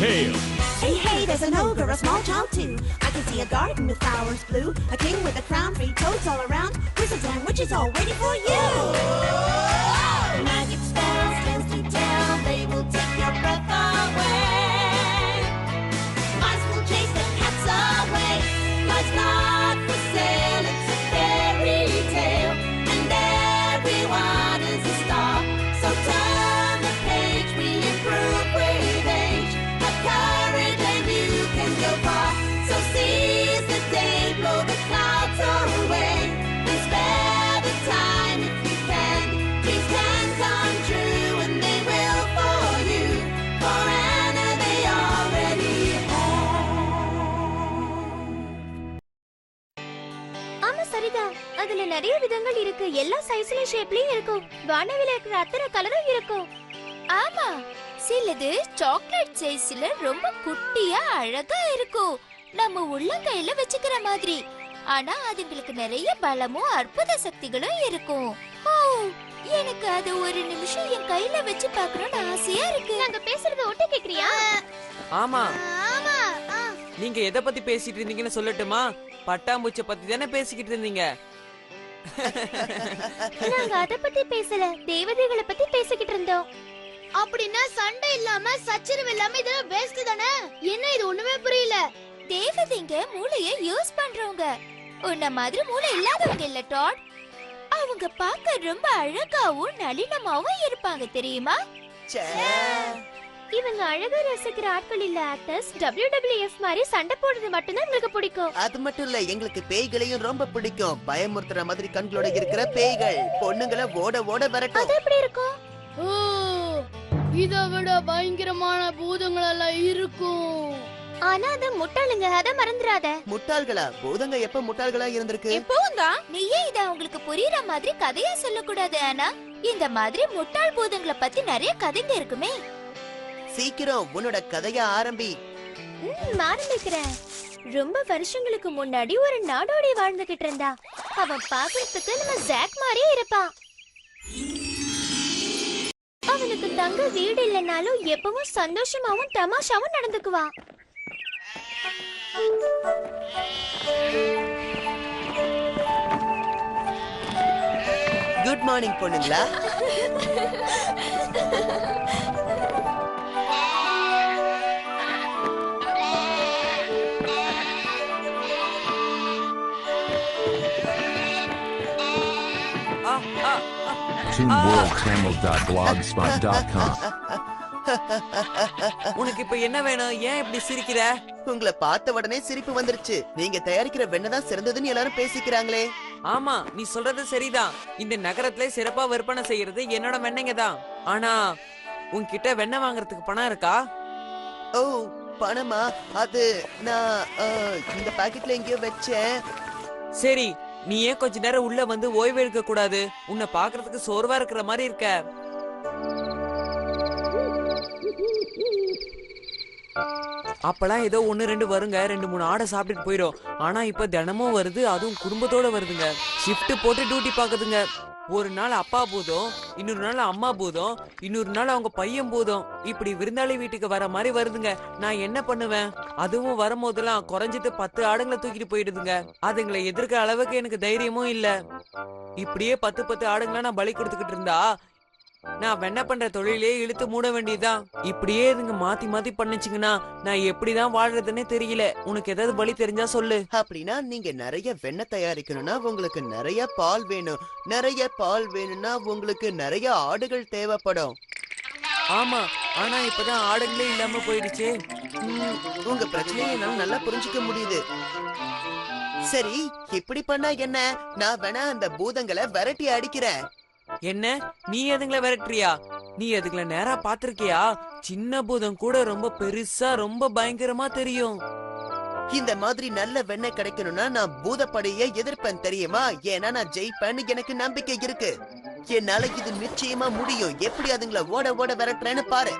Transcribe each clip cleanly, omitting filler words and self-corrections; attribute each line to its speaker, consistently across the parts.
Speaker 1: tale.
Speaker 2: Hey, hey, there's an ogre, a small child too. I can see a garden with flowers blue, a king with a crown, 3 toads all around, wizards and witches all waiting for you. Magic spells, tales to tell, they will take your breath away. Mice will chase the cats away. Life's not for sale, it's a fairy tale, and everyone is a star. So turn the page, we improve with age. Have courage and you can go far. So seize the day, blow the clouds away. And spare the time if you can. Dreams can come true and they will for you. For Anna they already have.
Speaker 3: ஆமா சரிதான். அதுல நிறைய விதங்கள் இருக்கு. எல்லா சைஸ்லயும் ஷேப்லயும் இருக்கும். வானவில இருக்கிற அத்தனை கலரும் இருக்கும். ஆமா, சிலது சாக்லேட் சைஸ்ல ரொம்ப குட்டியா அழகா இருக்கும். நம்ம உள்ளங்கையில வச்சுக்கிற மாதிரி. ஆனா அதுங்களுக்கு நிறைய பலமும் அற்புத சக்திகளும் இருக்கும். ஓ, எனக்கு அது ஒரு நிமிஷம் என் கையில வச்சு பார்க்கணும்னு ஆசையா இருக்கு. நாங்க பேசுறத ஒட்ட கேக்குறியா?
Speaker 4: ஆமா.
Speaker 3: ஆமா.
Speaker 4: நீங்க எதை பத்தி பேசிட்டு இருந்தீங்கன்னு சொல்லட்டுமா? பட்டாம்பூச்சி பத்தி தானே பேசிக்கிட்டு இருந்தீங்க.
Speaker 3: நாங்க அத பத்தி பேசல, தேவதைகளை பத்தி பேசிக்கிட்டு இருந்தோம். அப்படின்னா சண்டை இல்லாம சச்சரவு இல்லாம இதெல்லாம் வேஸ்ட் தானே? என்ன இது ஒண்ணுமே புரியல. தேவதைங்க மூளைய யூஸ் பண்றவங்க. உன்ன மாதிரி மூளை இல்லாதவங்க இல்ல டாட். அவங்க பார்க்க ரொம்ப அழகாவும் நளினமாவும் இருப்பாங்க தெரியுமா? இவங்க அழகா ரசிக்கிற ஆட்கள் இல்ல ஆக்டர்ஸ். WWF மாதிரி சண்டை போடுறது மட்டும்தான் எங்களுக்கு பிடிக்கும்.
Speaker 5: அது மட்டும் இல்ல, எங்களுக்கு பேய்களையும் ரொம்ப பிடிக்கும். பயமுறுத்துற மாதிரி கண்களோட இருக்கிற பேய்கள் பொண்ணுங்களை ஓட ஓட விரட்டும்.
Speaker 3: அது எப்படி இருக்கும்?
Speaker 6: ஓ, இதை விட பயங்கரமான பூதங்கள் எல்லாம் இருக்கும்.
Speaker 3: ஆனா அது முட்டாளுங்க, அத மறந்துடாத.
Speaker 5: முட்டாள்களா? பூதங்க எப்ப முட்டாள்களா இருந்திருக்கு?
Speaker 3: எப்பவும் தான். நீ ஏன் இத உங்களுக்கு புரியுற மாதிரி கதையா சொல்லக்கூடாது? ஆனா இந்த மாதிரி முட்டாள் பூதங்களை பத்தி நிறைய கதைங்க இருக்குமே.
Speaker 5: சீக்கிரம் உன்னோட கதைய ஆரம்பி.
Speaker 3: ஆரம்பிக்கிறேன். ரொம்ப வருஷங்களுக்கு முன்னாடி ஒரு நாடோடி வாழ்ந்துகிட்டு இருந்தா. அவன் பாக்குறதுக்கு நம்ம ஜாக் மாதிரியே இருப்பான். அவனுக்கு தங்க வீடு இல்லைனாலும் எப்பவும் சந்தோஷமாவும் தமாஷாவும் நடந்துக்குவான்.
Speaker 5: குட் மார்னிங் பொண்ணுங்களா.
Speaker 1: TuneWorldTamil.blogspot.com.
Speaker 4: உனக்கு இப்ப என்ன வேணும்? ஏன் இப்படி சிரிக்கிற?
Speaker 5: உங்களை பார்த்த உடனே சிரிப்பு வந்துருச்சு. நீங்க தயாரிக்கிற வெண்ணதான் சிறந்ததுன்னு எல்லாரும் பேசிக்கிறாங்களே.
Speaker 4: ஆமா, நீ சொல்றது சரிதான். இந்த நகரத்துல சிறப்பா விற்பனை செய்யறது என்னோட வெண்ணெய்ங்க தான். ஆனா உன்கிட்ட வெண்ணெய் வாங்குறதுக்கு பணம் இருக்கா?
Speaker 5: ஓ, பணமா? அது நான் இந்த பாக்கெட்ல எங்கேயோ வச்சேன்.
Speaker 4: சரி, நீ ஏன் கொஞ்ச நேரம் உள்ள வந்து ஓய்வு எடுக்க கூடாது? உன்னை பாக்குறதுக்கு சோர்வா இருக்கிற மாதிரி இருக்க. அப்பெல்லாம் ஏதோ 1-2 வருங்க, 2-3 ஆடை சாப்பிட்டுட்டு போயிடும். ஆனா இப்ப தினமும் வருது, அதுவும் குடும்பத்தோட வருதுங்க. ஷிஃப்ட் போட்டு டியூட்டி பாக்குதுங்க. ஒரு நாள் அப்பா பூதம், இன்னொரு நாள் அம்மா பூதம், இன்னொரு நாள் அவங்க பையன் பூதம். இப்படி விருந்தாளி வீட்டுக்கு வர மாதிரி வருதுங்க. நான் என்ன பண்ணுவேன்? அதுவும் வரும்போதெல்லாம் குறைஞ்சிட்டு 10 ஆடுங்களை தூக்கிட்டு போயிடுதுங்க. அதுங்களை எதிர்க்கிற அளவுக்கு எனக்கு தைரியமும் இல்ல. இப்படியே 10 ஆடுங்களா நான் பலி கொடுத்துக்கிட்டு இருந்தா நான் வெண்ணெய் பண்ற தொழிலே இழுத்து மூட வேண்டியதுதான். இப்படியே இதுங்க மாத்தி மாத்தி பண்ணுச்சுங்கன்னா நான் எப்படிதான் வாழ்றதுன்னே தெரியல. உனக்கு ஏதாவது வழி தெரிஞ்சா சொல்லு.
Speaker 5: அப்படின்னா நீங்க நிறைய வெண்ணெய் தயாரிக்கணும்னா உங்களுக்கு நிறைய பால் வேணும். நிறைய பால் வேணும்னா உங்களுக்கு நிறைய ஆடுகள் தேவைப்படும்.
Speaker 4: ஆமா, ஆனா இப்பதான் ஆடுகளே இல்லாம போயிடுச்சு.
Speaker 5: உங்க பிரச்சனையை என்னால நல்லா புரிஞ்சுக்க முடியுது. சரி, இப்படி பண்ணா என்ன? நான் வேணா அந்த பூதங்களை விரட்டி அடிக்கிறேன்.
Speaker 4: என்ன, நீ அதுங்களை விரட்டுறியா? நீ அதுங்களை நேரா பாத்திருக்கியா? சின்ன பூதம் கூட ரொம்ப பெருசா ரொம்ப பயங்கரமா தெரியும்.
Speaker 5: இந்த மாதிரி நல்ல வெண்ணெய் கிடைக்கணும்னா நான் பூதப்படையை எதிர்ப்பேன் தெரியுமா? ஏன்னா நான் ஜெயிப்பேன்னு எனக்கு நம்பிக்கை இருக்கு. என்னால இது நிச்சயமா முடியும். எப்படி அதுங்களை ஓட ஓட விரட்டுறேன்னு பாரு.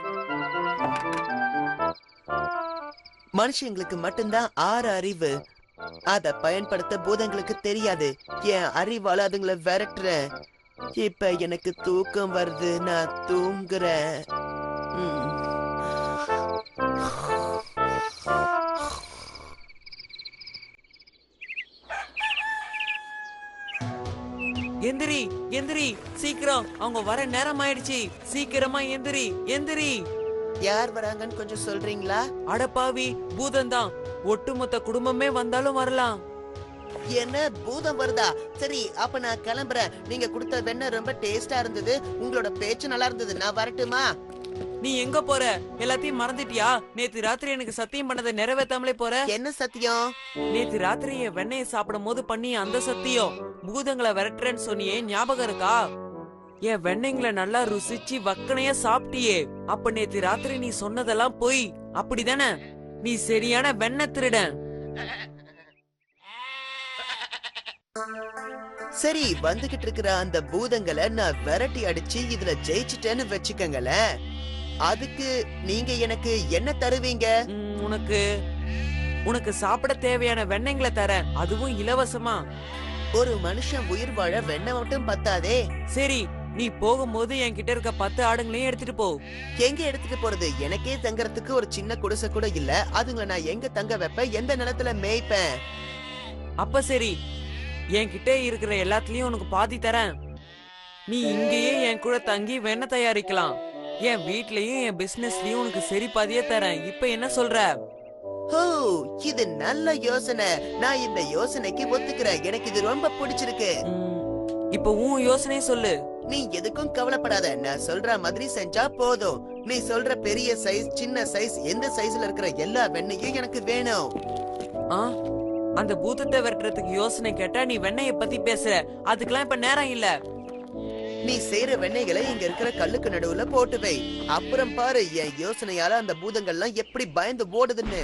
Speaker 5: மனுஷங்களுக்கு மட்டும்தான் 6 அறிவு. அத பயன்படுத்த பூதங்களுக்கு தெரியாது. என் அறிவால அதுங்களை விரட்டுறேன். இப்ப எனக்கு தூக்கம் வருது, நான் தூங்குறேன்.
Speaker 4: எந்திரி எந்திரி, சீக்கிரம், அவங்க வர நேரம் ஆயிடுச்சு. சீக்கிரமா எந்திரி எந்திரி.
Speaker 5: யார் வராங்கன்னு கொஞ்சம் சொல்றீங்களா?
Speaker 4: அடப்பாவி, பூதம்தான். ஒட்டுமொத்த குடும்பமே வந்தாலும் வரலாம்.
Speaker 5: என்ன பூதம் வருதா? சரி, அப்ப நான் கிளம்புறேன். நீங்க கொடுத்த வெண்ணெய் ரொம்ப டேஸ்டா இருந்தது. உங்களோட பேச்சு நல்லா இருந்தது. நான் வரட்டுமா?
Speaker 4: நீ எங்க போற? எல்லாத்தையும் மறந்துட்டியா? நேத்து ராத்திரி எனக்கு சத்தியம் பண்ணதை நிறைவேற்றாமலே போற.
Speaker 5: என்ன சத்தியம்?
Speaker 4: நேத்து ராத்திரி என் வெண்ணெயை சாப்பிடும் போது பண்ணி அந்த சத்தியம். பூதங்களை விரட்டுறேன்னு சொன்னியே, ஞாபகம் இருக்கா? என் வெண்ணெய்களை நல்லா ருசிச்சு வக்கனையா சாப்பிட்டியே. அப்ப நேத்து ராத்திரி நீ சொன்னதெல்லாம் பொய், அப்படிதானே? நீ சரியான வெண்ணெய் திருடன்.
Speaker 5: சரி, வந்துகிட்டு இருக்கிற அந்த பூதங்களை நான் விரட்டி அடிச்சு இதுல ஜெயிச்சிட்டேன்னு வச்சுக்கங்களேன். அதுக்கு நீங்க எனக்கு என்ன தருவீங்க?
Speaker 4: உனக்கு உனக்கு சாப்பிட தேவையான வெண்ணெய்களை தரேன், அதுவும் இலவசமா.
Speaker 5: ஒரு மனுஷன் உயிர் வாழ வெண்ணெய் மட்டும் பத்தாதே.
Speaker 4: சரி, நீ போகும்போது என்கிட்ட இருக்க 10 ஆடுங்களையும் எடுத்துட்டு போ.
Speaker 5: எங்க எடுத்துட்டு போறது? எனக்கே தங்கறதுக்கு ஒரு சின்ன குடிசை கூட இல்ல. அதுங்களை நான் எங்க தங்க வைப்பேன்? எந்த நிலத்துல மேய்ப்பேன்?
Speaker 4: அப்ப சரி, என்கிட்ட இருக்கிற எல்லாத்துலயும் உனக்கு பாதி தரேன். நீ இங்கேயே என் கூட தங்கி வெண்ணெய் தயாரிக்கலாம். என் வீட்லயும் என் பிசினஸ்லயும் உனக்கு சரி பாதியே தரேன். இப்ப என்ன சொல்ற?
Speaker 5: ஓ, இது நல்ல யோசனை. நான் இந்த யோசனைக்கு ஒத்துக்கிறேன். எனக்கு இது ரொம்ப பிடிச்சிருக்கு.
Speaker 4: இப்ப உன் யோசனையை சொல்லு.
Speaker 5: நீ எதுக்கும் கவலைப்படாத. நான் சொல்ற மாதிரி செஞ்சா போதும். நீ சொல்ற பெரிய சைஸ், சின்ன சைஸ், எந்த சைஸ்ல இருக்கிற எல்லா வெண்ணையும் எனக்கு வேணும்.
Speaker 4: அந்த பூதத்தை விரட்டுறதுக்கு யோசனை கேட்டா நீ வெண்ணைய பத்தி பேசுற. அதுக்கெல்லாம் இப்ப நேரம் இல்ல.
Speaker 5: நீ செய்யற வெண்ணெய்களை இங்க இருக்கிற கல்லுக்கு நடுவுல போட்டு வை. அப்புறம் பாரு என் யோசனையால அந்த பூதங்கள்லாம் எப்படி பயந்து ஓடுதுன்னு.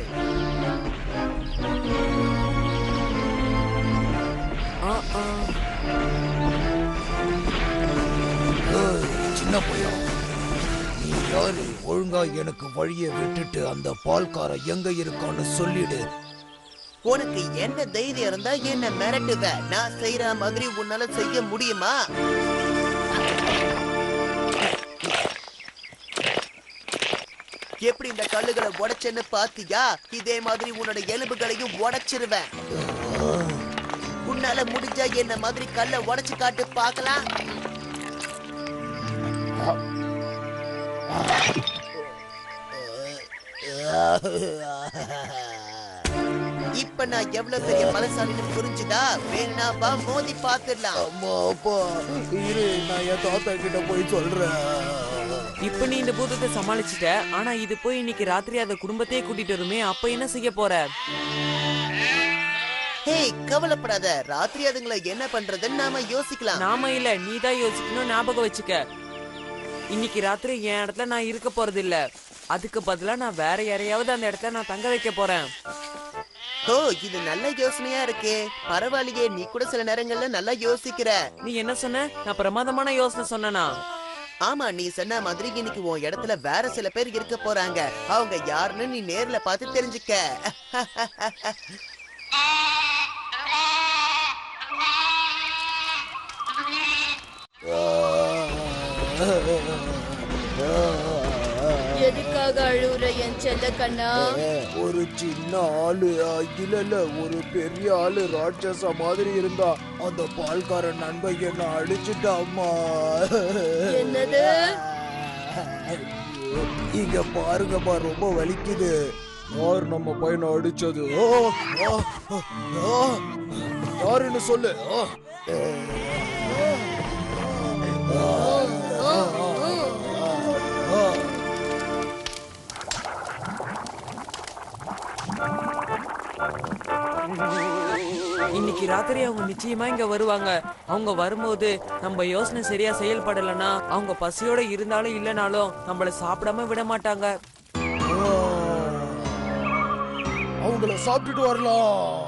Speaker 7: சின்ன பையன், நீ யாரு? ஒழுங்கா எனக்கு வழியை விட்டுட்டு அந்த பால்கார எங்க இருக்கான்னு சொல்லிடு.
Speaker 5: உனக்கு என்ன தைரியம் இருந்தா என்ன மிரட்டுவ? நான் செய்யற மாதிரி உன்னால செய்ய முடியுமா? எப்படி இந்த கல்லுகளை உடைச்சேன்னு பாத்தியா? இதே மாதிரி உன்னோட எலும்புகளையும் உடைச்சிருவேன். உன்னால முடிஞ்சா என்ன மாதிரி கல்லை உடைச்சு காட்டு பார்க்கலாம். இப்ப நான் எவ்வளவு பெரிய பலசாலின்னு புரிஞ்சுதா? வேணா வா, மோதி பாத்துடலாம்.
Speaker 7: அம்மா அப்பா இரு, நான் என் தாத்தா கிட்ட போய் சொல்றேன்.
Speaker 4: இப்ப நீ இந்த பூதத்தை சமாளிச்சுட்ட. ஆனா இது போய் இன்னைக்கு ராத்திரி அந்த குடும்பத்தையே கூட்டிட்டு வருமே, அப்ப என்ன செய்ய போற?
Speaker 5: ஹேய், கவலைப்படாத. ராத்திரி அதுங்களை என்ன பண்றதுன்னு நாம யோசிக்கலாம்.
Speaker 4: நாம இல்ல, நீதான் யோசிக்கணும். ஞாபகம் வச்சுக்க, இன்னைக்கு ராத்திரி என் இடத்துல நான் இருக்க போறது இல்ல. அதுக்கு பதிலா நான் வேற யாரையாவது அந்த இடத்துல நான் தங்க வைக்க போறேன்.
Speaker 5: ஓ, இது நல்ல யோசனையா இருக்கே. பரவாயில்லையே, நீ கூட சில நேரங்கள்ல நல்லா யோசிக்கிற.
Speaker 4: நீ என்ன சொன்ன? நான் பிரமாதமான யோசனை சொன்னனா?
Speaker 5: ஆமா, நீ சொன்ன மாதிரி இன்னைக்கு உன் இடத்துல வேற சில பேர் இருக்க போறாங்க. அவங்க யாருன்னு நீ நேர்ல பார்த்து தெரிஞ்சுக்க.
Speaker 6: எதுக்காக அழுவுற என் செல்ல கண்ணா?
Speaker 7: ஒரு சின்ன ஆளு, இல்ல ஒரு பெரிய ஆளு ராட்சச மாதிரி இருந்தா. அந்த பால்காரன் நண்பன் என்ன அடிச்சுட்டாமா.
Speaker 6: என்னது?
Speaker 7: இங்க பாருங்கம்மா, ரொம்ப வலிக்குது. யார் நம்ம பையனை அடிச்சது? யாருன்னு சொல்லு.
Speaker 4: இன்னைக்கு ராத்திரி அவங்க நிச்சயமா இங்க வருவாங்க. அவங்க வரும்போது நம்ம யோசனை சரியா செயல்படலன்னா, அவங்க பசியோட இருந்தாலும் இல்லனாலும் நம்மள சாப்பிடாம விட மாட்டாங்க.
Speaker 7: அவங்கள சாப்பிட்டுட்டு வரலாம்.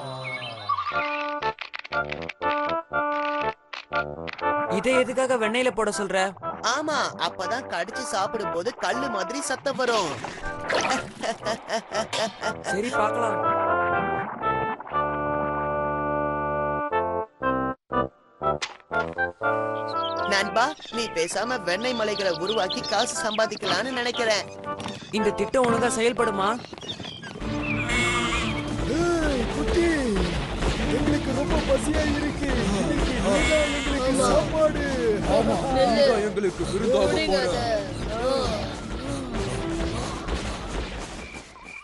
Speaker 4: இதை எதுக்காக வெண்ணெயில போட சொல்ற?
Speaker 5: ஆமா, அப்பதான் கடிச்சு சாப்பிடும் போது கல்லு மாதிரி சத்தம் வரும்.
Speaker 4: சரி, பார்க்கலாம்.
Speaker 5: நண்பா, நீ பேசாம வெண்ணெய் மலைகளை உருவாக்கி காசு சம்பாதிக்கலாம்னு நினைக்கிறேன்.
Speaker 4: இந்த திட்டம் ஒழுங்கா செயல்படுமா?
Speaker 7: குட்டி, எங்களுக்கு ரொம்ப பசியா இருக்கு. இன்னைக்கு நீதான் எங்களுக்கு சாப்பாடு. ஆமா, நீதான் எங்களுக்கு விருந்தாக
Speaker 6: முடிங்காத.
Speaker 7: போற.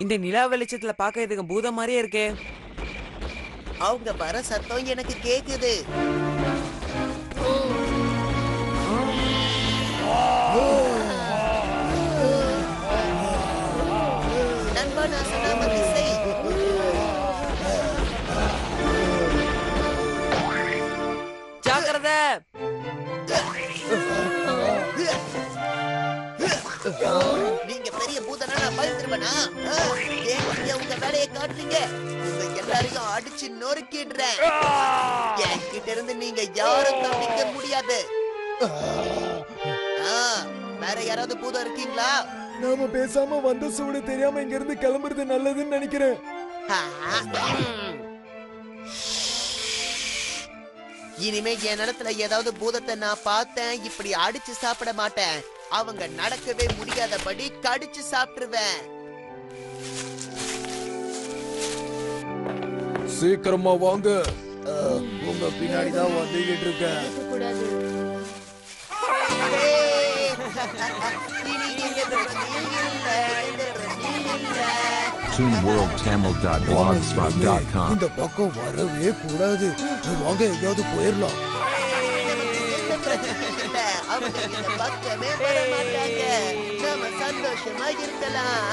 Speaker 4: இந்த நிலா வெளிச்சத்துல பார்க்க இதுக்கு பூதம் மாதிரியே இருக்கே.
Speaker 5: அவங்க வர சத்தம் எனக்கு கேக்குது. நண்பா, நான் சொன்ன மாதிரி செய்.
Speaker 4: ஜாக்கிரதை.
Speaker 5: நீங்க பெரிய பூதனா நான் பயந்துருவேனா? ஏன் நீங்க உங்க வேலையை காட்டுறீங்க? உங்க எல்லாரையும் அடிச்சு நொறுக்கிடுறேன். என்கிட்ட இருந்து நீங்க யாரும் தப்பிக்க முடியாது. வேற யாராவது பூதம் இருக்கீங்களா?
Speaker 7: நாம பேசாம வந்த சூடு தெரியாம இங்க இருந்து கிளம்புறது நல்லதுன்னு நினைக்கிறேன்.
Speaker 5: இனிமே என் இடத்துல ஏதாவது பூதத்தை நான் பார்த்தேன், இப்படி அடிச்சு சாப்பிட மாட்டேன். அவங்க நடக்கவே முடியாதபடி கடிச்சு சாப்பிட்டுருவேன்.
Speaker 7: சீக்கிரமா வாங்க. உங்க பின்னாடி தான் வந்துகிட்டு இருக்கேன்.
Speaker 6: கூடாது.
Speaker 5: இனி எங்க பிரச்சனையும் இல்ல, எந்த பிரச்சனையும் இல்ல.
Speaker 1: ToonWorldTamil.blogspot.com.
Speaker 7: இந்த பக்கம் வரவே கூடாது. வாங்க, எங்கேயாவது போயிடலாம்.
Speaker 5: எந்த பிரச்சனையும் இல்ல. அவங்க இந்த பக்கமே வர மாட்டாங்க. நாம சந்தோஷமா இருக்கலாம்.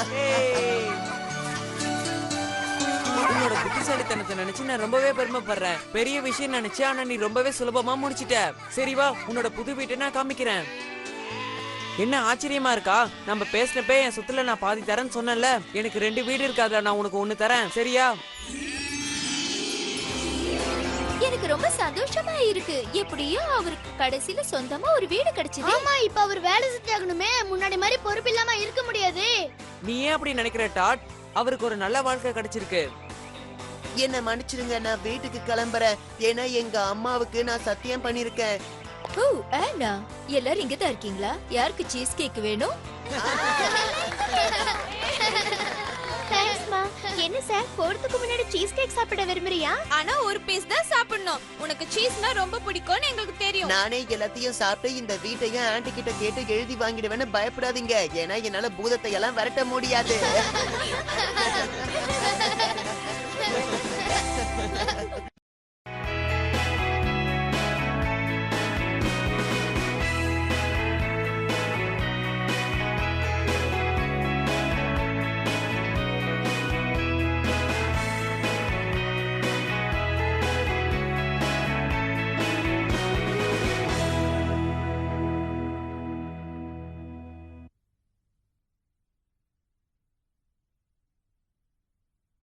Speaker 4: உன்னோட புத்திசாலித்தனத்தை நினைச்சு நான் ரொம்பவே பெருமைப்படுறேன். பெரிய விஷயம் நினைச்சு, ஆனா நீ ரொம்பவே சுலபமா முடிச்சிட்ட. சரி வா, உன்னோட புது வீட்டை நான் காமிக்கிறேன். என்ன ஆச்சரியமா இருக்கா? நம்ம பேசினப்பே என் சொத்துல நான் பாதி தரேன்னு சொன்னேன்ல. எனக்கு 2 வீடு இருக்காத, நான் உனக்கு 1 தரேன். சரியா?
Speaker 3: எனக்கு ரொம்ப சந்தோஷமா இருக்கு. எப்படியோ அவருக்கு கடைசியில சொந்தமா ஒரு வீடு கிடைச்சது.
Speaker 6: ஆமா, இப்ப அவர் வேலை செஞ்சாகணுமே. முன்னாடி மாதிரி பொறுப்பு இல்லாம இருக்க முடியாது.
Speaker 4: நீ ஏன் அப்படி நினைக்கிற டாட்? அவருக்கு ஒரு நல்ல வாழ்க்கை கிடைச்சிருக்கு.
Speaker 5: என்ன மன்னிச்சிருங்க, நான் வீட்டுக்கு கிளம்புறேன். ஏன்னா எங்க அம்மாவுக்கு நான் சத்தியம் பண்ணிருக்கேன்.
Speaker 3: ஓ, ஆனா எல்லாரும் இங்க தான் இருக்கீங்களா? யாருக்கு சீஸ் கேக் வேணும்? தேங்க்ஸ்மா. என்ன சார், போறதுக்கு முன்னாடி சீஸ் கேக் சாப்பிட விரும்புறியா?
Speaker 8: ஆனா ஒரு பீஸ் தான் சாப்பிடணும். உனக்கு சீஸ்னா ரொம்ப பிடிக்கும்னு எங்களுக்கு தெரியும்.
Speaker 5: நானே எல்லாத்தையும் சாப்பிட்டு இந்த வீட்டையும் ஆண்டி கிட்ட கேட்டு எழுதி வாங்கிடுவேன்னு பயப்படாதீங்க. ஏன்னா என்னால பூதத்தை எல்லாம் விரட்ட முடியாது.